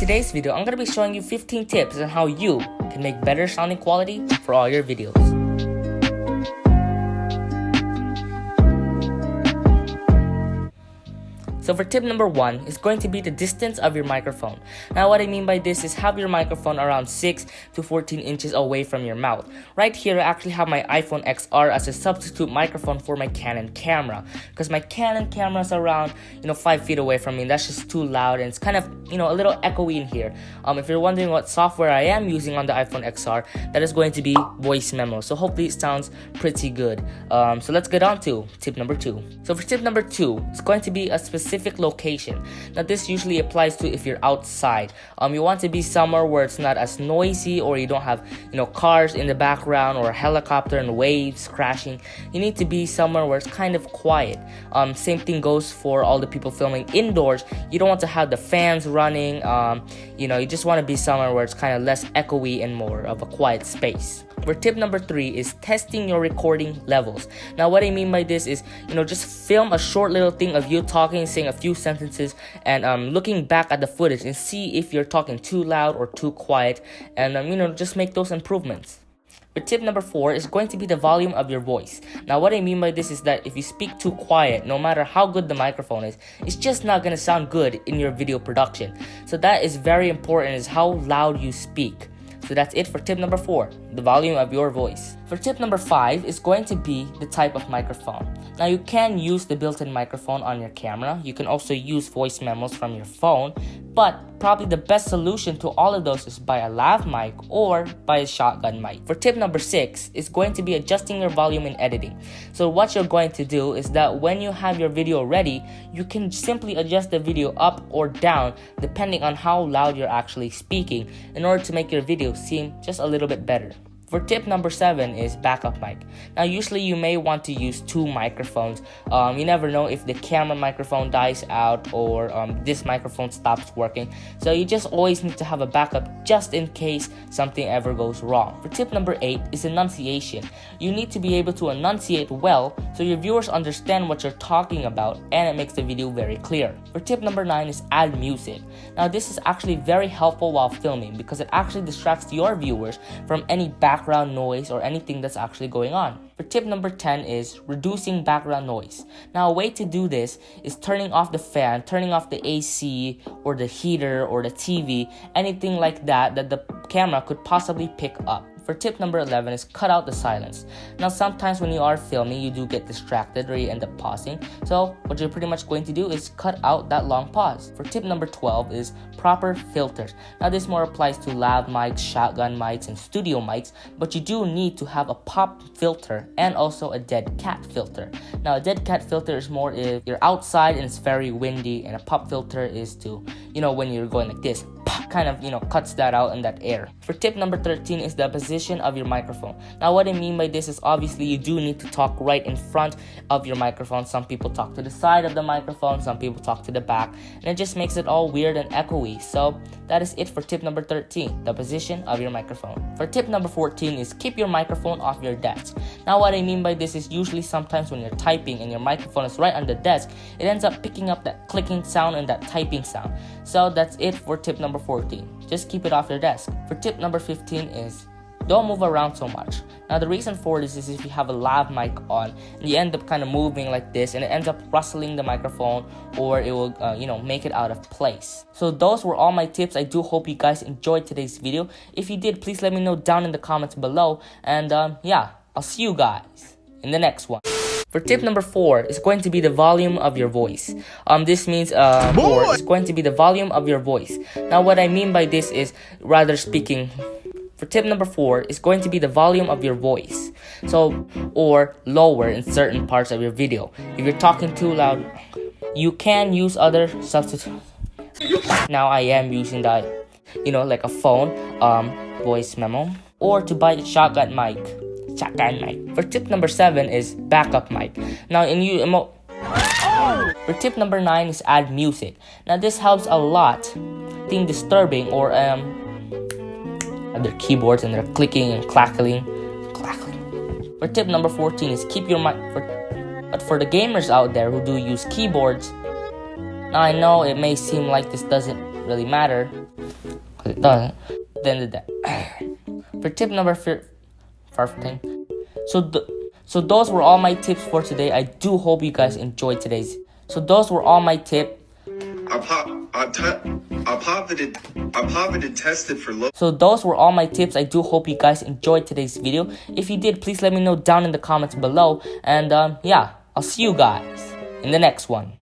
today's video, I'm going to be showing you 15 tips on how you can make better sounding quality for all your videos. So for tip number 1 is going to be the distance of your microphone. Now what I mean by this is have your microphone around 6 to 14 inches away from your mouth. Right here I actually have my iPhone XR as a substitute microphone for my Canon camera, because my Canon camera is around 5 feet away from me, and that's just too loud and it's kind of a little echoey in here. If you're wondering what software I am using on the iPhone XR, that is going to be voice memo. So hopefully it sounds pretty good. So let's get on to tip number 2. So for tip number 2, it's going to be a specific location. Now this usually applies to if you're outside. You want to be somewhere where it's not as noisy, or you don't have cars in the background or a helicopter and waves crashing. You need to be somewhere where it's kind of quiet. Same thing goes for all the people filming indoors. You don't want to have the fans running. You just want to be somewhere where it's kind of less echoey and more of a quiet space. For tip number 3 is testing your recording levels. Now what I mean by this is just film a short little thing of you talking, saying a few sentences, and looking back at the footage and see if you're talking too loud or too quiet, and just make those improvements. But tip number 4 is going to be the volume of your voice. Now what I mean by this is that if you speak too quiet, no matter how good the microphone is, it's just not going to sound good in your video production. So that is very important, is how loud you speak. So that's it for tip number 4, the volume of your voice. For tip number 5 is going to be the type of microphone. Now you can use the built-in microphone on your camera. You can also use voice memos from your phone, but probably the best solution to all of those is buy a lav mic or buy a shotgun mic. For tip number 6 is going to be adjusting your volume in editing. So what you're going to do is that when you have your video ready, you can simply adjust the video up or down depending on how loud you're actually speaking in order to make your video seem just a little bit better. For tip number 7 is backup mic. Now usually you may want to use 2 microphones. You never know if the camera microphone dies out or this microphone stops working. So you just always need to have a backup just in case something ever goes wrong. For tip number 8 is enunciation. You need to be able to enunciate well so your viewers understand what you're talking about and it makes the video very clear. For tip number 9 is add music. Now this is actually very helpful while filming because it actually distracts your viewers from any background noise or anything that's actually going on. For tip number 10 is reducing background noise. Now a way to do this is turning off the fan, turning off the AC or the heater or the TV, anything like that that the camera could possibly pick up. For tip number 11 is cut out the silence. Now sometimes when you are filming, you do get distracted or you end up pausing. So what you're pretty much going to do is cut out that long pause. For tip number 12 is proper filters. Now this more applies to lav mics, shotgun mics, and studio mics, but you do need to have a pop filter and also a dead cat filter. Now a dead cat filter is more if you're outside and it's very windy, and a pop filter is to, when you're going like this, kind of cuts that out in that air. For tip number 13 is the position of your microphone. Now what I mean by this is obviously you do need to talk right in front of your microphone. Some people talk to the side of the microphone, some people talk to the back, and it just makes it all weird and echoey. So that is it for tip number 13, the position of your microphone. For tip number 14 is keep your microphone off your desk. Now what I mean by this is usually sometimes when you're typing and your microphone is right on the desk, it ends up picking up that clicking sound and that typing sound. So that's it for tip number 14. Just keep it off your desk. For tip number 15 is don't move around so much. Now the reason for this is if you have a lav mic on and you end up kind of moving like this and it ends up rustling the microphone, or it will make it out of place. So those were all my tips. I do hope you guys enjoyed today's video. If you did, please let me know down in the comments below, and I'll see you guys in the next one. For tip number 4 is going to be the volume of your voice. This means 4 is going to be the volume of your voice. Now what I mean by this is, rather speaking, for tip number 4 is going to be the volume of your voice. So, or lower in certain parts of your video. If you're talking too loud, you can use other substitutes. Now I am using that, like a phone, voice memo, or to buy a shotgun mic. For tip number 7 is backup mic. Now for tip number 9 is add music. Now this helps a lot. Thing disturbing or their keyboards and they're clicking and clackling. For tip number 14 is keep your mic. But for the gamers out there who do use keyboards, now I know it may seem like this doesn't really matter, because it doesn't. Then for tip number 15. So those were all my tips for today. I do hope you guys enjoyed today's. So those were all my tips. So those were all my tips. I do hope you guys enjoyed today's video. If you did, please let me know down in the comments below. And yeah, I'll see you guys in the next one.